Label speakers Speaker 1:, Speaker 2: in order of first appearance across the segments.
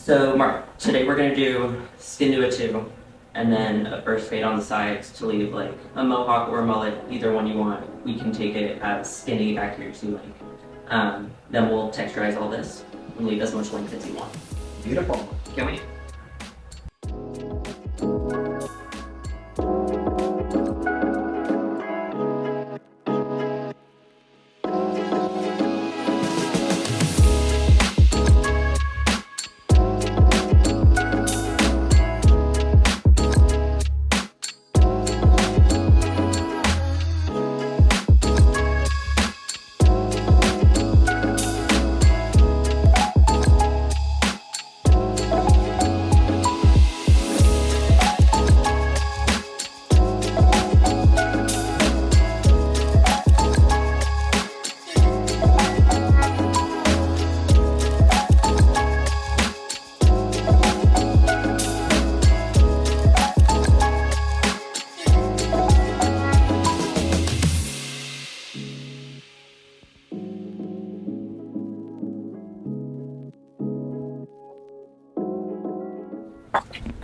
Speaker 1: So Mark, today we're gonna do skin to a two, and then a burst fade on the sides to leave like a mohawk or a mullet, either one you want. We can take it as skinny accurate as you like. Then we'll texturize all this and leave as much length as you want.
Speaker 2: Beautiful.
Speaker 1: Can't wait.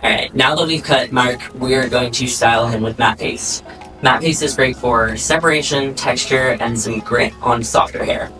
Speaker 1: Alright, now that we've cut Mark, we are going to style him with matte paste. Matte paste is great for separation, texture, and some grit on softer hair.